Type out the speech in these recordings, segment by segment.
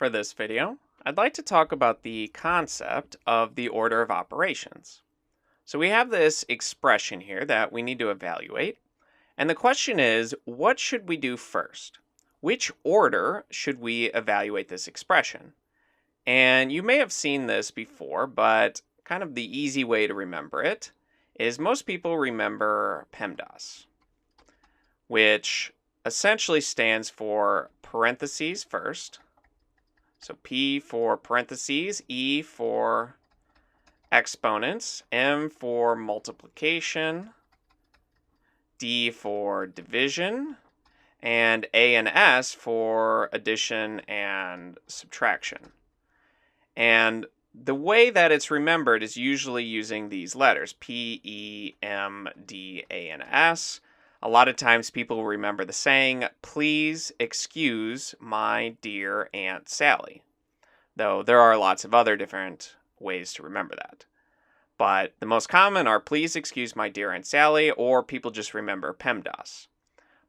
For this video, I'd like to talk about the concept of the order of operations. So we have this expression here that we need to evaluate. And the question is, what should we do first? Which order should we evaluate this expression? And you may have seen this before, but kind of the easy way to remember it is most people remember Pemdas, which essentially stands for parentheses first. So P for parentheses, E for exponents, M for multiplication, D for division, and A and S for addition and subtraction. And the way that it's remembered is usually using these letters, P, E, M, D, A, and S. A lot of times people remember the saying, "Please excuse my dear Aunt Sally," though there are lots of other different ways to remember that. But the most common are "Please excuse my dear Aunt Sally," or people just remember PEMDAS.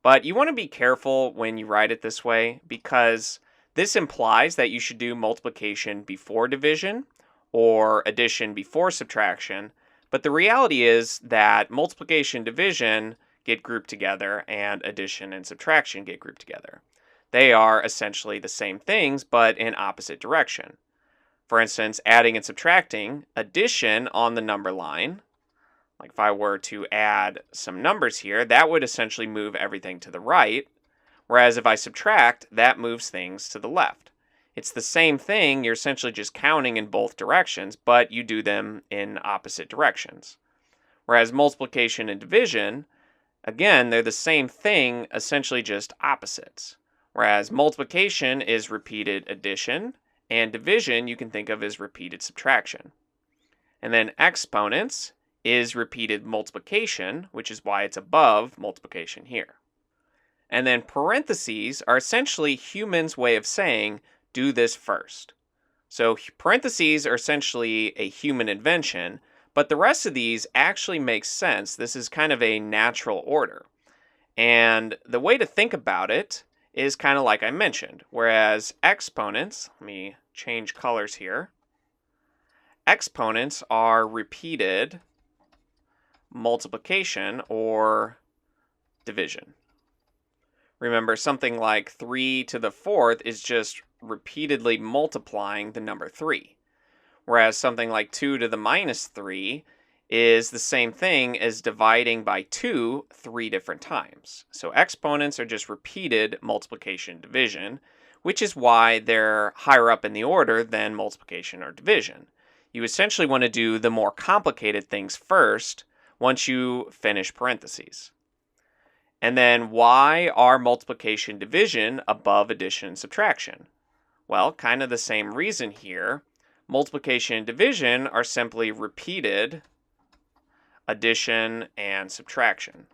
But you want to be careful when you write it this way because this implies that you should do multiplication before division or addition before subtraction. But the reality is that multiplication and division get grouped together and addition and subtraction get grouped together. They are essentially the same things, but in opposite direction. For instance, adding and subtracting, addition on the number line, like if I were to add some numbers here, that would essentially move everything to the right, whereas if I subtract, that moves things to the left. It's the same thing, you're essentially just counting in both directions, but you do them in opposite directions. Whereas multiplication and division, again, they're the same thing, essentially just opposites. Whereas multiplication is repeated addition, and division you can think of as repeated subtraction. And then exponents is repeated multiplication, which is why it's above multiplication here. And then parentheses are essentially humans' way of saying, do this first. So parentheses are essentially a human invention, but the rest of these actually make sense. This is kind of a natural order. And the way to think about it is kind of like I mentioned, whereas exponents, let me change colors here. Exponents are repeated multiplication or division. Remember, something like 3 to the 4th is just repeatedly multiplying the number 3. Whereas something like 2 to the minus 3 is the same thing as dividing by 2 3 different times. So exponents are just repeated multiplication division, which is why they're higher up in the order than multiplication or division. You essentially want to do the more complicated things first once you finish parentheses. And then why are multiplication division above addition and subtraction? Well, kind of the same reason here. Multiplication and division are simply repeated addition and subtraction.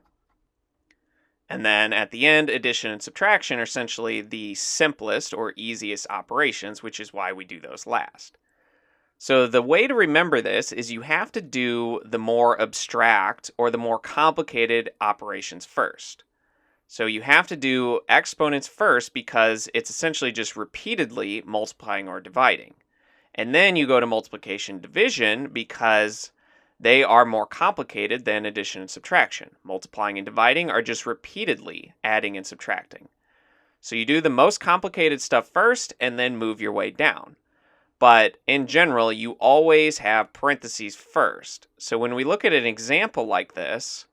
And then at the end, addition and subtraction are essentially the simplest or easiest operations, which is why we do those last. So the way to remember this is you have to do the more abstract or the more complicated operations first. So you have to do exponents first because it's essentially just repeatedly multiplying or dividing. And then you go to multiplication division because they are more complicated than addition and subtraction. Multiplying and dividing are just repeatedly adding and subtracting. So you do the most complicated stuff first and then move your way down. But in general, you always have parentheses first. So when we look at an example like this,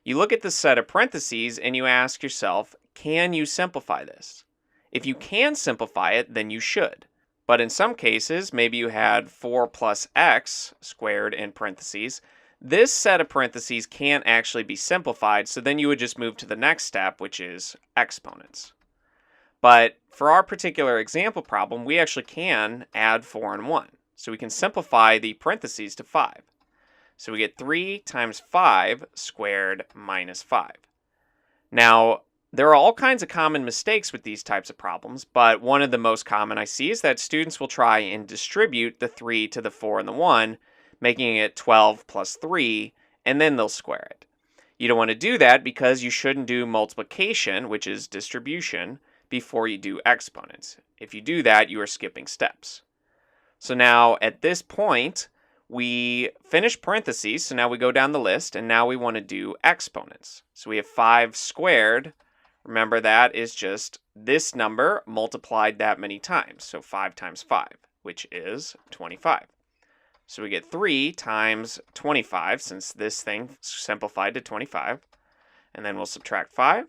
you look at the set of parentheses and you ask yourself, can you simplify this? If you can simplify it, then you should. But in some cases, maybe you had 4 plus x squared in parentheses. This set of parentheses can't actually be simplified, so then you would just move to the next step, which is exponents. But for our particular example problem, we actually can add 4 and 1. So we can simplify the parentheses to 5. So we get 3 times 5 squared minus 5. Now, there are all kinds of common mistakes with these types of problems, but one of the most common I see is that students will try and distribute the 3 to the 4 and the 1, making it 12 plus 3, and then they'll square it. You don't want to do that because you shouldn't do multiplication, which is distribution, before you do exponents. If you do that, you are skipping steps. So now at this point, we finish parentheses, so now we go down the list, and now we want to do exponents. So we have 5 squared. Remember, that is just this number multiplied that many times. So 5 times 5, which is 25. So we get 3 times 25, since this thing simplified to 25. And then we'll subtract 5.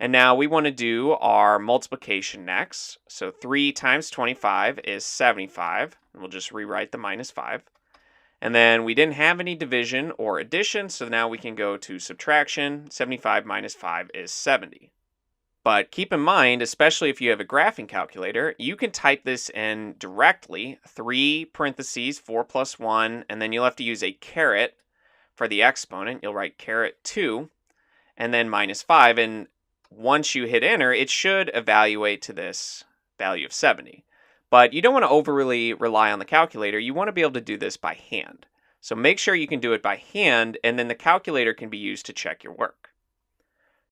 And now we want to do our multiplication next. So 3 times 25 is 75. And we'll just rewrite the minus 5. And then we didn't have any division or addition, so now we can go to subtraction. 75 minus 5 is 70. But keep in mind, especially if you have a graphing calculator, you can type this in directly, 3 parentheses, 4 plus 1, and then you'll have to use a caret for the exponent. You'll write caret 2, and then minus 5, and once you hit enter, it should evaluate to this value of 70. But you don't want to overly rely on the calculator. You want to be able to do this by hand. So make sure you can do it by hand, and then the calculator can be used to check your work.